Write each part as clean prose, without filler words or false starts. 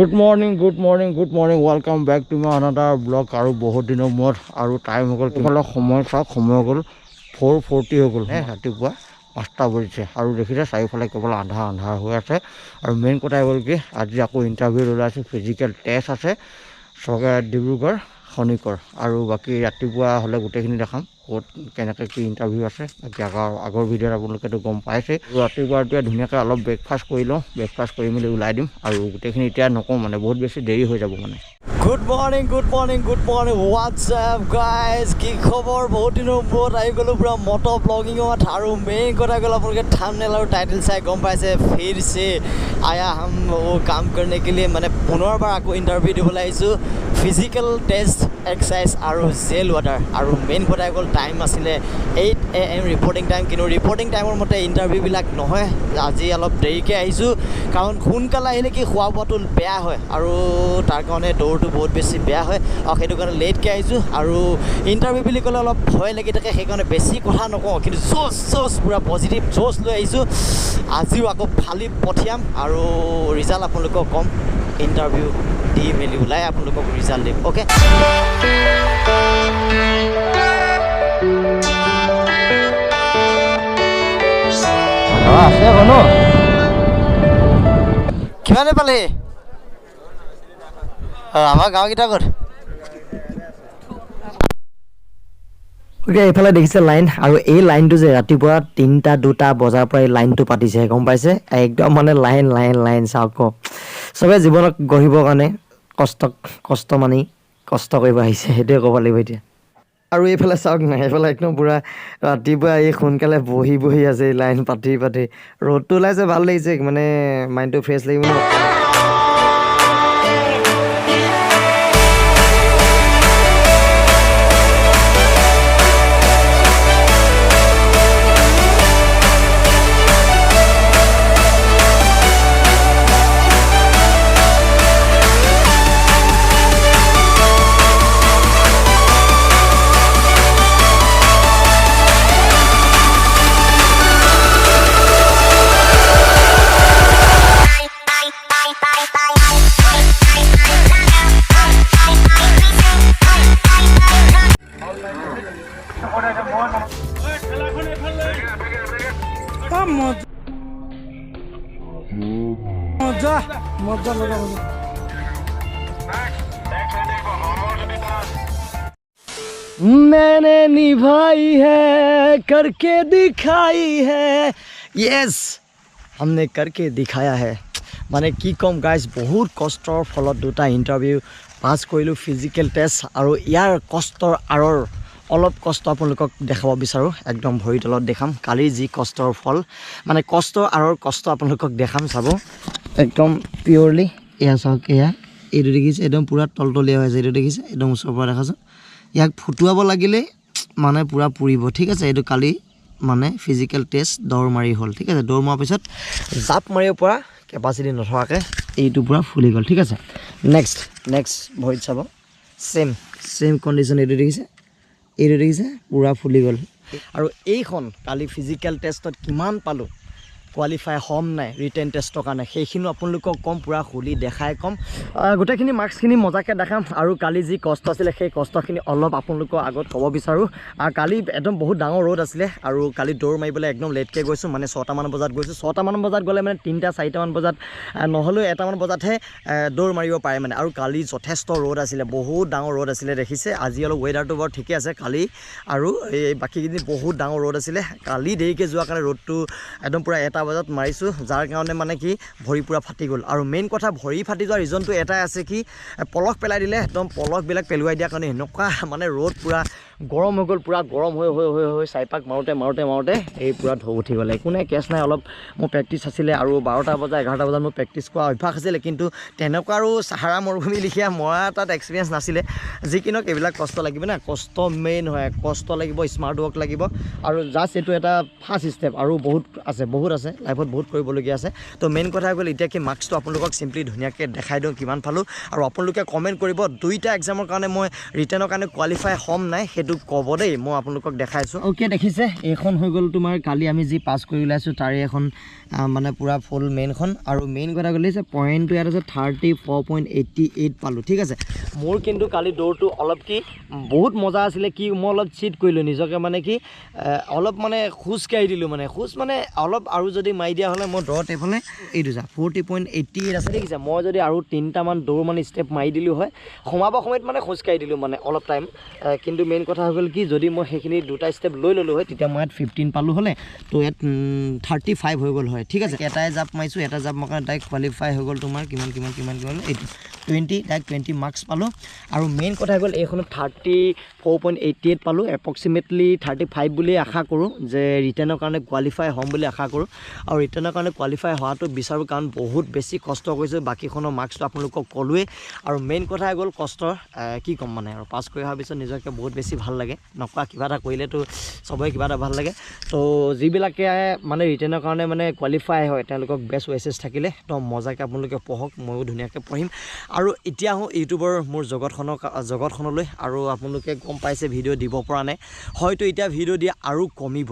Good morning, welcome back to my another vlog. আৰু বহুত দিনৰ মূৰত আৰু টাইম হৈ গ'ল কিমান সময় হৈ গ'ল 4:40 হৈ গ'ল ৰাতিপুৱা 5টা বাজিছে আৰু দেখিছে চাৰিওফালে কেৱল আন্ধাৰ হৈ আছে আৰু মেইন কথা হ'ল কি আজি আকৌ ইণ্টাৰভিউ ওলাইছে ফিজিকেল টেষ্ট আছে চৰকাৰী ডিব্ৰুগড় খনিকৰ আৰু বাকী ৰাতিপুৱা হ'লে গোটেইখিনি দেখাম ক'ত কেনেকৈ কি ইণ্টাৰভিউ আছে বাকী আগৰ ভিডিঅ'ত আপোনালোকেতো গম পাইছে ৰাতিপুৱা এতিয়া ধুনীয়াকৈ অলপ ব্ৰেকফাষ্ট কৰি লওঁ ব্ৰেকফাষ্ট কৰি মেলি ওলাই দিম আৰু গোটেইখিনি এতিয়া নকওঁ মানে বহুত বেছি দেৰি হৈ যাব মানে Good morning, what's up guys? কি খবৰ বহুত দিনৰ মূৰত আহি গ'লো পুৰা মটৰ ব্লগিঙত আৰু মেইন কথা গ'ল আপোনালোকে থাম্বনেল আৰু টাইটেল চাই গম পাইছে ফিৰ সে আয়া হাম ও কাম करने के लिए মানে পুনৰবাৰ আকৌ ইণ্টাৰভিউ দিবলৈ আহিছোঁ ফিজিকেল টেষ্ট এক্সাৰচাইজ আৰু জেল ৱাটাৰ আৰু মেইন কথা গ'ল টাইম আছিলে 8 AM ৰিপৰ্টিং টাইম কিন্তু ৰিপৰ্টিং টাইমৰ মতে ইণ্টাৰভিউবিলাক নহয় আজি অলপ দেৰিকৈ আহিছোঁ কাৰণ সোনকালে আহিলে কি খোৱা বোৱাটো বেয়া হয় আৰু তাৰ কাৰণে দৌৰটো বহুত বেছি বেয়া হয় আৰু সেইটো কাৰণে লেটকৈ আহিছোঁ আৰু ইণ্টাৰভিউ বুলি ক'লে অলপ ভয় লাগি থাকে সেইকাৰণে বেছি কথা নকওঁ কিন্তু জোচ পূৰা পজিটিভ জোচ লৈ আহিছোঁ আজিও আকৌ ফালি পঠিয়াম আৰু ৰিজাল্ট আপোনালোকক ক'ম ইণ্টাৰভিউ দি মেলি ওলাই আপোনালোকক ৰিজাল্ট দিম অ'কে আছে কোনো কিমানে পালে আমাৰ গাঁৱকেইটা ক'ত এইফালে দেখিছে লাইন আৰু এই লাইনটো যে ৰাতিপুৱা 3টা-2টা বজাৰ পৰা এই লাইনটো পাতিছে গম পাইছে একদম মানে লাইন চাওক চবে জীৱনক গঢ়িবৰ কাৰণে কষ্ট কৰিব আহিছে সেইটোৱে ক'ব লাগিব এতিয়া আৰু এইফালে চাওক নাই এইফালে একদম পূৰা ৰাতিপুৱা এই সোনকালে বহি আছে লাইন পাতি ৰ'দটো ওলাইছে ভাল লাগিছে মানে মাইণ্ডটো ফ্ৰেছ লাগিব ন মজা লগা मैंने निभाई है करके दिखाई है यस हमने करके दिखाया है মানে কি কম গাইজ বহুত কষ্টৰ ফলত দুটা ইণ্টাৰভিউ পাছ কৰিলোঁ ফিজিকেল টেষ্ট আৰু ইয়াৰ কষ্টৰ আঁৰৰ অলপ কষ্ট আপোনালোকক দেখাব বিচাৰোঁ একদম ভৰি তলত দেখাম কালি যি কষ্টৰ ফল মানে কষ্টৰ আঁৰৰ কষ্ট আপোনালোকক দেখাম চাব একদম পিয়ৰলি এয়া চাওক এয়া এইটো দেখিছে একদম পূৰা তলতলীয়া হৈ আছে এইটো দেখিছে একদম ওচৰৰ পৰা দেখাছোঁ ইয়াক ফুটুৱাব লাগিলে মানে পূৰা পুৰিব ঠিক আছে এইটো কালি মানে ফিজিকেল টেষ্ট দৌৰ মাৰি হ'ল ঠিক আছে দৌৰ মৰাৰ পিছত জাপ মাৰিব পৰা কেপাচিটি নথকাকৈ এইটো পূৰা ফুলি গ'ল ঠিক আছে নেক্সট ভৰিত চাব ছেম কণ্ডিশ্যন এইটো দেখিছে পূৰা ফুলি গ'ল আৰু এইখন কালি ফিজিকেল টেষ্টত কিমান পালোঁ কোৱালিফাই হ'ম নাই ৰিটেন টেষ্টৰ কাৰণে সেইখিনিও আপোনালোকক ক'ম পূৰা খুলি দেখাই ক'ম গোটেইখিনি মাৰ্কছখিনি মজাকৈ দেখাম আৰু কালি যি কষ্ট আছিলে সেই কষ্টখিনি অলপ আপোনালোকৰ আগত ক'ব বিচাৰোঁ আৰু কালি একদম বহুত ডাঙৰ ৰ'দ আছিলে আৰু কালি দৌৰ মাৰিবলৈ একদম লেটকৈ গৈছোঁ মানে 6টামান বজাত গৈছোঁ 6টামান বজাত গ'লে মানে 3টা-4টামান বজাত নহ'লেও 1টামান বজাতহে দৌৰ মাৰিব পাৰে মানে আৰু কালি যথেষ্ট ৰ'দ আছিলে বহুত ডাঙৰ ৰ'দ আছিলে দেখিছে আজি অলপ ৱেডাৰটো বাৰু ঠিকে আছে কালি আৰু এই বাকীখিনি বহুত ডাঙৰ ৰ'দ আছিলে কালি দেৰিকৈ যোৱাৰ কাৰণে ৰ'দটো একদম পূৰা 1টা বজাত মাৰিছোঁ যাৰ কাৰণে মানে কি ভৰি পূৰা ফাটি গ'ল আৰু মেইন কথা ভৰি ফাটি যোৱাৰ ৰিজনটো এটাই আছে কি পলস পেলাই দিলে একদম পলসবিলাক পেলুৱাই দিয়াৰ কাৰণে এনেকুৱা মানে ৰ'দ পূৰা গৰম হৈ গ'ল পূৰা গৰম হৈ চাইপাক মাৰোঁতে এই পূৰা ঢৌ উঠি গ'লে একো নাই কেছ নাই অলপ মোৰ প্ৰেক্টিছ আছিলে আৰু 12টা বজা 11টা বজাত মোৰ প্ৰেক্টিছ কৰা অভ্যাস আছিলে কিন্তু তেনেকুৱা আৰু সাহাৰা মৰুভূমি লিখীয়া মৰা তাত এক্সপিৰিয়েঞ্চ নাছিলে যি কি নহওক এইবিলাক কষ্ট লাগিব না কষ্ট মেইন হয় কষ্ট লাগিব স্মাৰ্ট ৱৰ্ক লাগিব আৰু জাষ্ট এইটো এটা ফাৰ্ষ্ট ষ্টেপ আৰু বহুত আছে লাইফত বহুত কৰিবলগীয়া আছে তো মেইন কথা গ'ল এতিয়া কি মাৰ্কছটো আপোনালোকক চিম্পলি ধুনীয়াকৈ দেখাই দিওঁ কিমান পালোঁ আৰু আপোনালোকে কমেণ্ট কৰিব দুইটা এক্সামৰ কাৰণে মই ৰিটেনৰ কাৰণে কোৱালিফাই হ'ম নাই সেইটো সেইটো ক'ব দেই মই আপোনালোকক দেখাইছোঁ অ'কে দেখিছে এইখন হৈ গ'ল তোমাৰ কালি আমি যি পাছ কৰি ওলাইছোঁ তাৰে এখন মানে পুৰা ফুল মেইনখন আৰু মেইন কথা ক'লে পইণ্টটো ইয়াত আছে 34.88 পালোঁ ঠিক আছে মোৰ কিন্তু কালি দৌৰটো অলপ কি বহুত মজা আছিলে কি মই অলপ চিট কৰিলোঁ নিজকে মানে কি অলপ মানে খোজকাঢ়ি দিলোঁ মানে খোজ মানে অলপ আৰু যদি মাৰি দিয়া হ'লে মই দৌৰত এইফালে এইটো যা 40.88 আছে দেখিছে মই যদি আৰু 3টামান দৌৰ মানে ষ্টেপ মাৰি দিলোঁ হয় সোমাব সময়ত মানে খোজকাঢ়ি দিলোঁ মানে অলপ টাইম কিন্তু মেইন কথা হৈ গ'ল কি যদি মই সেইখিনি দুটা ষ্টেপ লৈ ল'লোঁ হয় তেতিয়া মই ইয়াত 15 পালোঁ হ'লে তো ইয়াত 35 হৈ গ'ল হয় ঠিক আছে এটাই জাপ মাৰিছোঁ এটা জাপ মাৰ কাৰণে ডাইৰেক্ট কোৱালিফাই হৈ গ'ল তোমাৰ কিমান 20 ডাইৰেক্ট 20 মাৰ্কছ পালোঁ আৰু মেইন কথা হৈ গ'ল এইখনত 34.88 পালোঁ এপ্ৰক্সিমেটলি 35 বুলি আশা কৰোঁ যে ৰিটাৰ্ণৰ কাৰণে কোৱালিফাই হ'ম বুলি আশা কৰোঁ আৰু ৰিটাৰ্ণৰ কাৰণে কোৱালিফাই হোৱাটো বিচাৰোঁ কাৰণ বহুত বেছি কষ্ট কৰিছোঁ বাকীখনৰ মাৰ্কছটো আপোনালোকক ক'লোৱেই আৰু মেইন কথা হৈ গ'ল কষ্টৰ কি ক'ম মানে আৰু পাছ কৰি অহাৰ পিছত নিজকে বহুত বেছি ভাল লাগে নকৰা কিবা এটা কৰিলেতো চবৰে কিবা এটা ভাল লাগে তো যিবিলাকে মানে ৰিটাৰ্ণৰ কাৰণে মানে কোৱালিফাই হয় তেওঁলোকক বেষ্ট ৱেচেছ থাকিলে তো মজাকৈ আপোনালোকে পঢ়ক ময়ো ধুনীয়াকৈ পঢ়িম আৰু এতিয়া আহোঁ ইউটিউবৰ মোৰ জগতখনলৈ আৰু আপোনালোকে গম পাইছে ভিডিঅ' দিব পৰা নাই হয়তো এতিয়া ভিডিঅ' দিয়া আৰু কমিব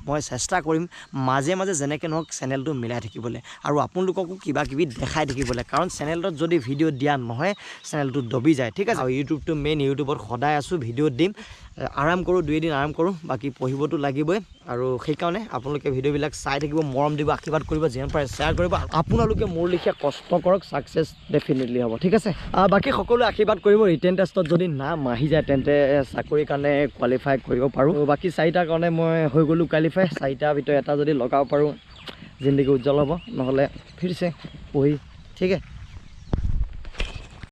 মই চেষ্টা কৰিম মাজে মাজে যেনেকৈ নহওক চেনেলটো মিলাই থাকিবলৈ আৰু আপোনালোককো কিবা কিবি দেখাই থাকিবলৈ কাৰণ চেনেলটোত যদি ভিডিঅ' দিয়া নহয় চেনেলটো দবি যায় ঠিক আছে আৰু ইউটিউবটো মেইন ইউটিউবত সদায় আছোঁ ভিডিঅ' দিম আৰাম কৰোঁ 2 দিন আৰাম কৰোঁ বাকী পঢ়িবতো লাগিবই আৰু সেইকাৰণে আপোনালোকে ভিডিঅ'বিলাক চাই থাকিব মৰম দিব আশীৰ্বাদ কৰিব যিমান পাৰে শ্বেয়াৰ কৰিব আপোনালোকে মোৰ লিখীয়া কষ্ট কৰক ছাকচেছ ডেফিনেটলি হ'ব ঠিক আছে বাকী সকলোৱে আশীৰ্বাদ কৰিব ৰিটেন টেষ্টত যদি নাম আহি যায় তেন্তে চাকৰিৰ কাৰণে কোৱালিফাই কৰিব পাৰোঁ বাকী 4টাৰ কাৰণে মই হৈ গ'লোঁ কোৱালিফাই 4টাৰ ভিতৰত এটা যদি লগাব পাৰোঁ জিন্দগী উজ্জ্বল হ'ব নহ'লে ফিৰছে পঢ়ি ঠিক আছে